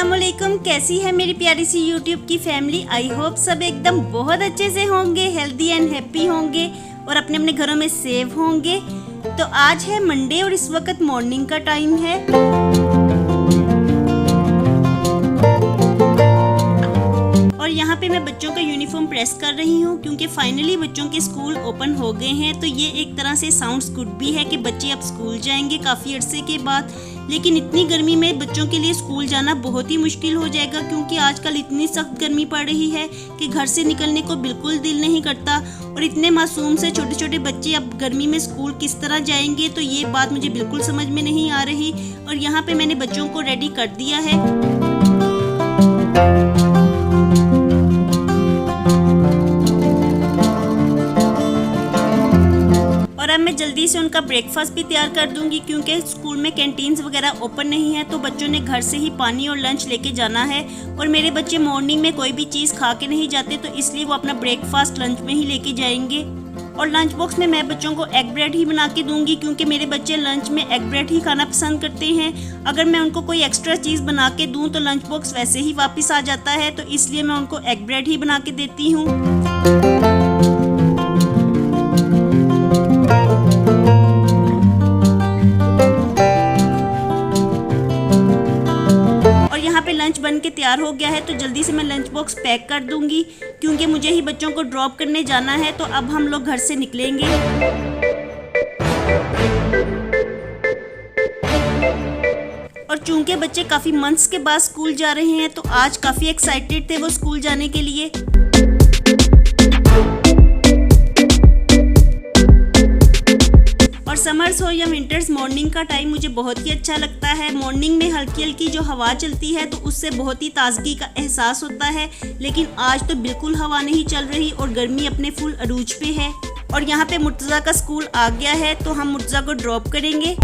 अस्सलामुअलैकुम। कैसी है मेरी प्यारी सी यूट्यूब की फैमिली। आई होप सब एकदम बहुत अच्छे से होंगे, हेल्दी एंड हैप्पी होंगे और अपने अपने घरों में सेफ होंगे। तो आज है मंडे और इस वक्त मॉर्निंग का टाइम है। और यहाँ पे मैं बच्चों का यूनिफॉर्म प्रेस कर रही हूँ क्योंकि फाइनली बच्चों के स्कूल ओपन हो गए हैं। तो ये एक तरह से साउंड्स गुड भी है कि बच्चे अब स्कूल जाएंगे काफ़ी अरसे के बाद। लेकिन इतनी गर्मी में बच्चों के लिए स्कूल जाना बहुत ही मुश्किल हो जाएगा क्योंकि आजकल इतनी सख्त गर्मी पड़ रही है कि घर से निकलने को बिल्कुल दिल नहीं करता। और इतने मासूम से छोटे छोटे बच्चे अब गर्मी में स्कूल किस तरह जाएंगे, तो ये बात मुझे बिल्कुल समझ में नहीं आ रही। और यहाँ पे मैंने बच्चों को रेडी कर दिया है। और अब मैं जल्दी से उनका ब्रेकफास्ट भी तैयार कर दूंगी क्योंकि स्कूल में कैंटीन्स वगैरह ओपन नहीं है, तो बच्चों ने घर से ही पानी और लंच लेके जाना है। और मेरे बच्चे मॉर्निंग में कोई भी चीज़ खा के नहीं जाते, तो इसलिए वो अपना ब्रेकफास्ट लंच में ही लेके जाएंगे। और लंच बॉक्स में मैं बच्चों को एग ब्रेड ही बना के दूंगी क्योंकि मेरे बच्चे लंच में एग ब्रेड ही खाना पसंद करते हैं। अगर मैं उनको कोई एक्स्ट्रा चीज़ बना के दूँ तो लंच बॉक्स वैसे ही वापस आ जाता है, तो इसलिए मैं उनको एग ब्रेड ही बना के देती हूँ। यहाँ पे लंच बन के तैयार हो गया है, तो जल्दी से मैं लंच बॉक्स पैक कर दूंगी क्योंकि मुझे ही बच्चों को ड्रॉप करने जाना है। तो अब हम लोग घर से निकलेंगे। और चूंकि बच्चे काफ़ी मंथ्स के बाद स्कूल जा रहे हैं, तो आज काफ़ी एक्साइटेड थे वो स्कूल जाने के लिए। और समर्स हो या विंटर्स, मॉर्निंग का टाइम मुझे बहुत ही अच्छा लगता है। मॉर्निंग में हल्की हल्की जो हवा चलती है तो उससे बहुत ही ताजगी का एहसास होता है। लेकिन आज तो बिल्कुल हवा नहीं चल रही और गर्मी अपने फुल अरूज पे है। और यहाँ पे मुर्तज़ा का स्कूल आ गया है, तो हम मुर्तज़ा को ड्रॉप करेंगे।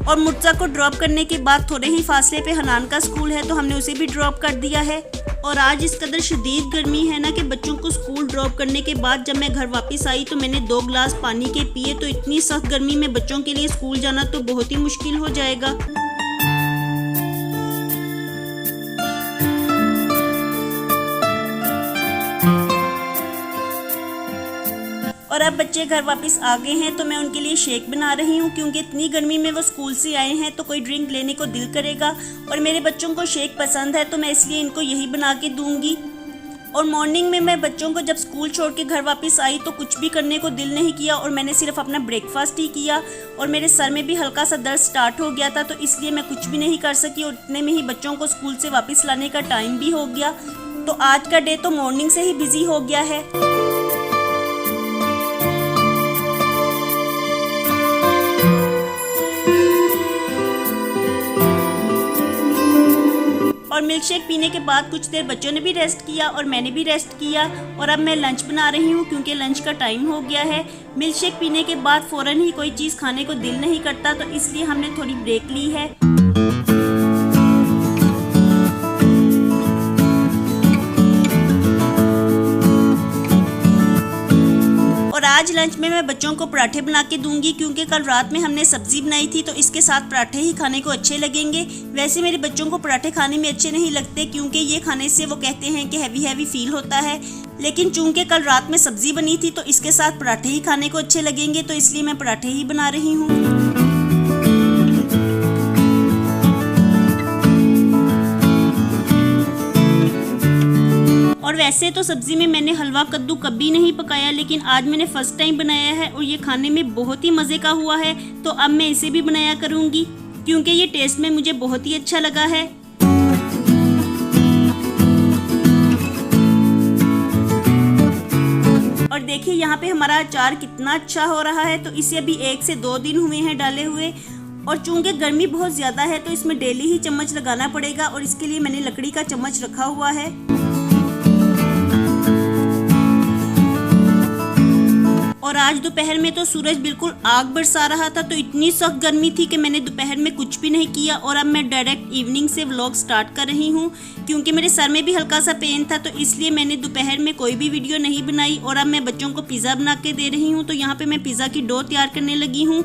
और मुर्तज़ा को ड्रॉप करने के बाद थोड़े ही फासले पे हनान का स्कूल है, तो हमने उसे भी ड्रॉप कर दिया है। और आज इस कदर शदीद गर्मी है ना कि बच्चों को स्कूल ड्रॉप करने के बाद जब मैं घर वापस आई तो मैंने 2 गिलास पानी के पिए। तो इतनी सख्त गर्मी में बच्चों के लिए स्कूल जाना तो बहुत ही मुश्किल हो जाएगा। और अब बच्चे घर वापस आ गए हैं, तो मैं उनके लिए शेक बना रही हूँ क्योंकि इतनी गर्मी में वो स्कूल से आए हैं तो कोई ड्रिंक लेने को दिल करेगा। और मेरे बच्चों को शेक पसंद है, तो मैं इसलिए इनको यही बना के दूंगी। और मॉर्निंग में मैं बच्चों को जब स्कूल छोड़ के घर वापस आई तो कुछ भी करने को दिल नहीं किया और मैंने सिर्फ अपना ब्रेकफास्ट ही किया। और मेरे सर में भी हल्का सा दर्द स्टार्ट हो गया था, तो इसलिए मैं कुछ भी नहीं कर सकी। और इतने में ही बच्चों को स्कूल से वापस लाने का टाइम भी हो गया। तो आज का डे तो मॉर्निंग से ही बिजी हो गया है। और मिल्क शेक पीने के बाद कुछ देर बच्चों ने भी रेस्ट किया और मैंने भी रेस्ट किया। और अब मैं लंच बना रही हूँ क्योंकि लंच का टाइम हो गया है। मिल्क शेक पीने के बाद फ़ौरन ही कोई चीज़ खाने को दिल नहीं करता, तो इसलिए हमने थोड़ी ब्रेक ली है। और आज लंच में मैं बच्चों को पराठे बना के दूंगी क्योंकि कल रात में हमने सब्जी बनाई थी, तो इसके साथ पराठे ही खाने को अच्छे लगेंगे। वैसे मेरे बच्चों को पराठे खाने में अच्छे नहीं लगते क्योंकि ये खाने से वो कहते हैं कि हैवी हैवी फील होता है। लेकिन चूंकि कल रात में सब्जी बनी थी तो इसके साथ पराठे ही खाने को अच्छे लगेंगे, तो इसलिए मैं पराठे ही बना रही हूँ। और वैसे तो सब्ज़ी में मैंने हलवा कद्दू कभी नहीं पकाया, लेकिन आज मैंने फ़र्स्ट टाइम बनाया है और ये खाने में बहुत ही मज़े का हुआ है। तो अब मैं इसे भी बनाया करूँगी क्योंकि ये टेस्ट में मुझे बहुत ही अच्छा लगा है। और देखिए यहाँ पे हमारा अचार कितना अच्छा हो रहा है। तो इसे अभी 1 से 2 दिन हुए हैं डाले हुए। और चूँकि गर्मी बहुत ज़्यादा है तो इसमें डेली ही चम्मच लगाना पड़ेगा और इसके लिए मैंने लकड़ी का चम्मच रखा हुआ है। और आज दोपहर में तो सूरज बिल्कुल आग बरसा रहा था, तो इतनी सख्त गर्मी थी कि मैंने दोपहर में कुछ भी नहीं किया। और अब मैं डायरेक्ट इवनिंग से व्लॉग स्टार्ट कर रही हूँ क्योंकि मेरे सर में भी हल्का सा पेन था, तो इसलिए मैंने दोपहर में कोई भी वीडियो नहीं बनाई। और अब मैं बच्चों को पिज़्ज़ा बना के दे रही हूँ। तो यहाँ पे मैं पिज़्ज़ा की डो तैयार करने लगी हूँ।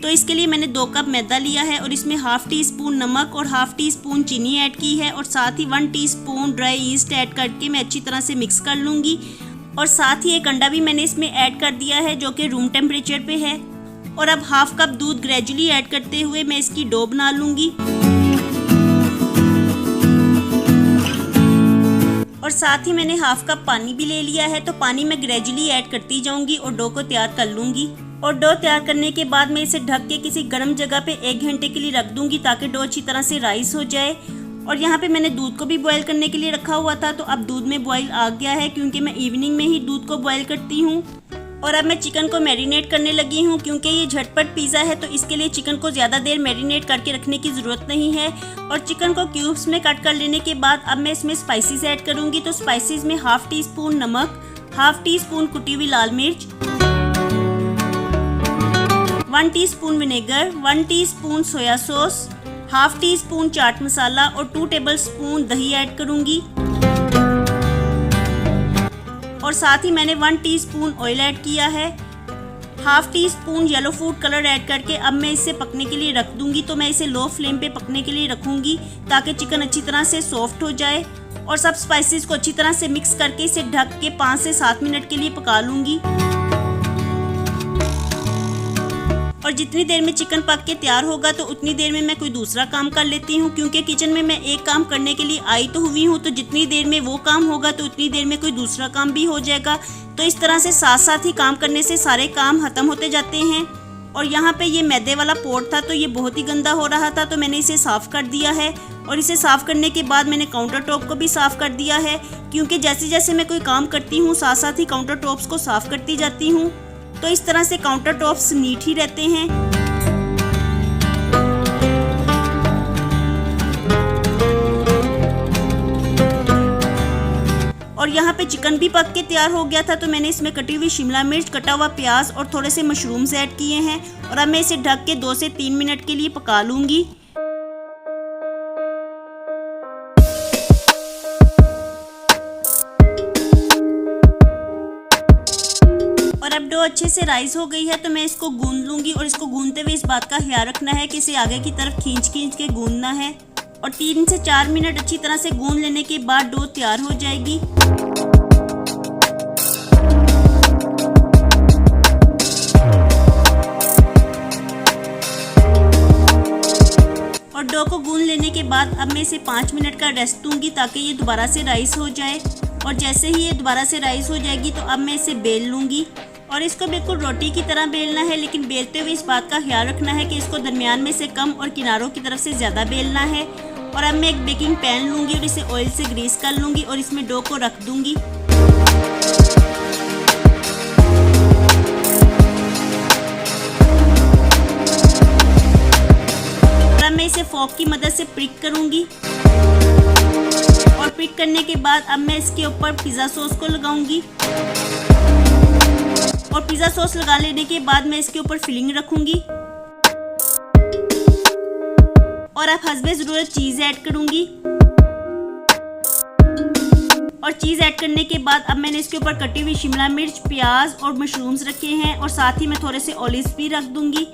तो इसके लिए मैंने 2 कप मैदा लिया है और इसमें हाफ टी स्पून नमक और हाफ टी स्पून चीनी ऐड की है और साथ ही 1 टीस्पून ड्राई ईस्ट ऐड करके मैं अच्छी तरह से मिक्स कर लूँगी। और साथ ही एक अंडा भी मैंने इसमें ऐड कर दिया है जो कि रूम टेम्परेचर पे है। और अब हाफ कप दूध ग्रेजुअली ऐड करते हुए मैं इसकी डो बना लूँगी। और साथ ही मैंने हाफ कप पानी भी ले लिया है, तो पानी मैं ग्रेजुअली ऐड करती जाऊंगी और डो को तैयार कर लूँगी। और डो तैयार करने के बाद मैं इसे ढक के किसी गर्म जगह पे 1 घंटे के लिए रख दूंगी ताकि डो अच्छी तरह से राइस हो जाए। और यहाँ पे मैंने दूध को भी बॉईल करने के लिए रखा हुआ था, तो अब दूध में बॉईल आ गया है क्योंकि मैं इवनिंग में ही दूध को बॉईल करती हूँ। और अब मैं चिकन को मैरिनेट करने लगी हूँ क्योंकि ये झटपट पिज़्ज़ा है, तो इसके लिए चिकन को ज़्यादा देर मैरिनेट करके रखने की ज़रूरत नहीं है। और चिकन को क्यूब्स में कट कर लेने के बाद अब मैं इसमें स्पाइसेस ऐड करूँगी। तो स्पाइसेस में हाफ टी स्पून नमक, हाफ टी स्पून कुटी हुई लाल मिर्च, 1 teaspoon vinegar, 1 teaspoon soya sauce, half teaspoon chaat masala और 2 टेबलस्पून दही ऐड करूँगी। और साथ ही मैंने 1 टीस्पून ऑयल ऐड किया है। Half tea spoon yellow food colour add करके अब मैं इसे पकने के लिए रख दूंगी। तो मैं इसे लो फ्लेम पे पकने के लिए रखूंगी ताकि चिकन अच्छी तरह से सॉफ्ट हो जाए। और सब स्पाइसेस को अच्छी तरह से मिक्स करके इसे ढक के 5 से 7 मिनट के लिए पका लूंगी। और जितनी देर में चिकन पक के तैयार होगा तो उतनी देर में मैं कोई दूसरा काम कर लेती हूँ, क्योंकि किचन में मैं एक काम करने के लिए आई तो हुई हूँ, तो जितनी देर में वो काम होगा तो उतनी देर में कोई दूसरा काम भी हो जाएगा। तो इस तरह से साथ साथ ही काम करने से सारे काम खत्म होते जाते हैं। और यहाँ पे ये मैदे वाला पॉट था तो ये बहुत ही गंदा हो रहा था, तो मैंने इसे साफ़ कर दिया है। और इसे साफ़ करने के बाद मैंने काउंटर टॉप को भी साफ़ कर दिया है, क्योंकि जैसे जैसे मैं कोई काम करती हूँ साथ साथ ही काउंटर टॉप्स को साफ़ करती जाती हूँ। तो इस तरह से काउंटर टॉप्स नीट ही रहते हैं। और यहाँ पे चिकन भी पक के तैयार हो गया था, तो मैंने इसमें कटी हुई शिमला मिर्च, कटा हुआ प्याज और थोड़े से मशरूम्स ऐड किए हैं। और अब मैं इसे ढक के 2 से 3 मिनट के लिए पका लूँगी। और अब डो अच्छे से राइस हो गई है, तो मैं इसको गूंद लूँगी। और इसको गूंदते हुए इस बात का ख्याल रखना है कि इसे आगे की तरफ खींच के गूंदना है। और 3 से 4 मिनट अच्छी तरह से गूंद लेने के बाद डो तैयार हो जाएगी। और डो को गूंद लेने के बाद अब मैं इसे 5 मिनट का रेस्ट दूंगी ताकि ये दोबारा से राइस हो जाए। और जैसे ही ये दोबारा से राइस हो जाएगी तो अब मैं इसे बेल लूँगी। और इसको बिल्कुल रोटी की तरह बेलना है, लेकिन बेलते हुए इस बात का ख्याल रखना है कि इसको दरमियान में से कम और किनारों की तरफ से ज़्यादा बेलना है। और अब मैं एक बेकिंग पैन लूँगी और इसे ऑयल से ग्रीस कर लूँगी और इसमें डो को रख दूँगी। और अब मैं इसे फोर्क की मदद से प्रिक करूँगी। और प्रिक करने के बाद अब मैं इसके ऊपर पिज़्ज़ा सॉस को लगाऊंगी। और पिज़्ज़ा सॉस लगा लेने के बाद मैं इसके ऊपर फिलिंग रखूंगी। और अब हस्बे ज़रूरत चीज़ ऐड करूंगी। और चीज़ ऐड करने के बाद अब मैंने इसके ऊपर कटी हुई शिमला मिर्च, प्याज और मशरूम्स रखे हैं। और साथ ही मैं थोड़े से ऑलिव्स भी रख दूंगी।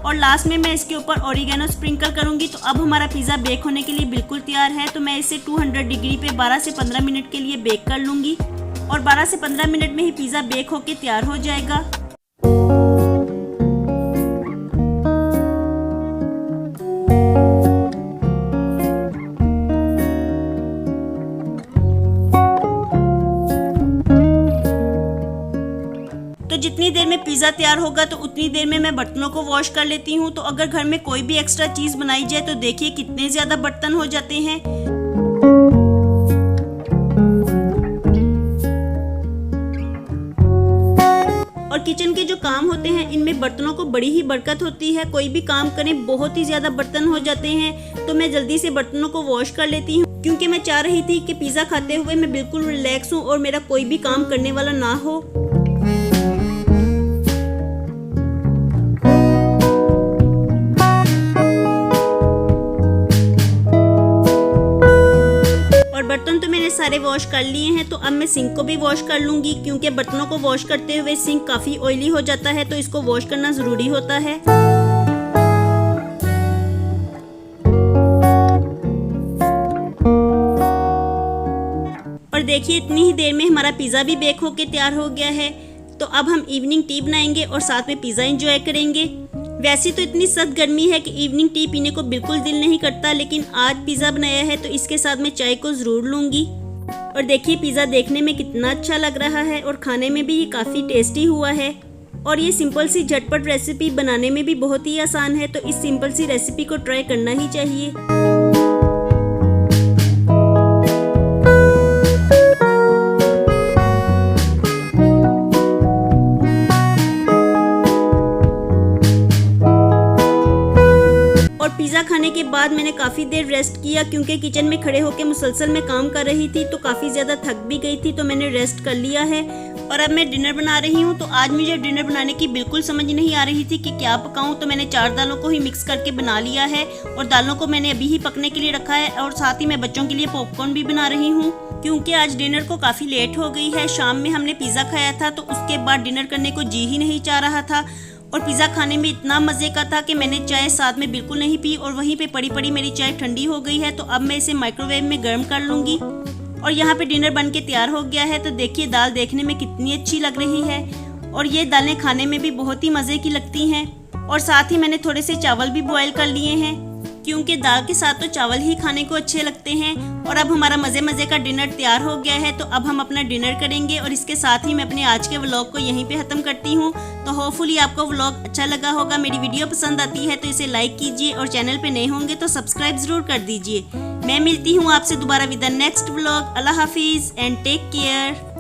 और लास्ट में मैं इसके ऊपर ओरिगेनो स्प्रिंकल करूंगी। तो अब हमारा पिज़्ज़ा बेक होने के लिए बिल्कुल तैयार है। तो मैं इसे 200 डिग्री पे 12 से 15 मिनट के लिए बेक कर लूँगी। और 12 से 15 मिनट में ही पिज़्ज़ा बेक होके तैयार हो जाएगा। तो जितनी देर में पिज़्ज़ा तैयार होगा तो उतनी देर में मैं बर्तनों को वॉश कर लेती हूँ। तो अगर घर में कोई भी एक्स्ट्रा चीज़ बनाई जाए तो देखिए कितने ज़्यादा बर्तन हो जाते हैं। और किचन के जो काम होते हैं इनमें बर्तनों को बड़ी ही बरकत होती है। कोई भी काम करें बहुत ही ज़्यादा बर्तन हो जाते हैं, तो मैं जल्दी से बर्तनों को वॉश कर लेती हूँ, क्योंकि मैं चाह रही थी कि पिज़्ज़ा खाते हुए मैं बिल्कुल रिलैक्स हूँ और मेरा कोई भी काम करने वाला ना हो। सारे वॉश कर लिए हैं तो अब मैं सिंक को भी वॉश कर लूँगी, क्योंकि बर्तनों को वॉश करते हुए सिंक काफ़ी ऑयली हो जाता है तो इसको वॉश करना ज़रूरी होता है। और देखिए इतनी ही देर में हमारा पिज़्ज़ा भी बेक होके तैयार हो गया है। तो अब हम इवनिंग टी बनाएंगे और साथ में पिज़्ज़ा एंजॉय करेंगे। वैसे तो इतनी सख्त गर्मी है कि इवनिंग टी पीने को बिल्कुल दिल नहीं करता, लेकिन आज पिज़्ज़ा बनाया है तो इसके साथ मैं चाय को ज़रूर लूँगी। और देखिए पिज़्ज़ा देखने में कितना अच्छा लग रहा है और खाने में भी ये काफ़ी टेस्टी हुआ है। और ये सिंपल सी झटपट रेसिपी बनाने में भी बहुत ही आसान है, तो इस सिंपल सी रेसिपी को ट्राई करना ही चाहिए। पिज़्ज़ा खाने के बाद मैंने काफ़ी देर रेस्ट किया, क्योंकि किचन में खड़े होकर मुसलसल मैं काम कर रही थी तो काफ़ी ज़्यादा थक भी गई थी, तो मैंने रेस्ट कर लिया है। और अब मैं डिनर बना रही हूँ। तो आज मुझे डिनर बनाने की बिल्कुल समझ नहीं आ रही थी कि क्या पकाऊँ, तो मैंने 4 दालों को ही मिक्स करके बना लिया है और दालों को मैंने अभी ही पकने के लिए रखा है। और साथ ही मैं बच्चों के लिए पॉपकॉर्न भी बना रही हूँ, क्योंकि आज डिनर को काफ़ी लेट हो गई है। शाम में हमने पिज़्ज़ा खाया था तो उसके बाद डिनर करने को जी ही नहीं चाह रहा था। और पिज़्ज़ा खाने में इतना मज़े का था कि मैंने चाय साथ में बिल्कुल नहीं पी और वहीं पे पड़ी पड़ी मेरी चाय ठंडी हो गई है। तो अब मैं इसे माइक्रोवेव में गर्म कर लूँगी। और यहाँ पे डिनर बन के तैयार हो गया है। तो देखिए दाल देखने में कितनी अच्छी लग रही है और ये दालें खाने में भी बहुत ही मज़े की लगती हैं। और साथ ही मैंने थोड़े से चावल भी बॉयल कर लिए हैं, क्योंकि दाल के साथ तो चावल ही खाने को अच्छे लगते हैं। और अब हमारा मज़े का डिनर तैयार हो गया है। तो अब हम अपना डिनर करेंगे और इसके साथ ही मैं अपने आज के व्लॉग को यहीं पे ख़त्म करती हूँ। तो होपफुली आपको व्लॉग अच्छा लगा होगा। मेरी वीडियो पसंद आती है तो इसे लाइक कीजिए और चैनल पे नए होंगे तो सब्सक्राइब ज़रूर कर दीजिए। मैं मिलती हूँ आपसे दोबारा विद द नेक्स्ट व्लॉग। अल्लाह हाफिज़ एंड टेक केयर।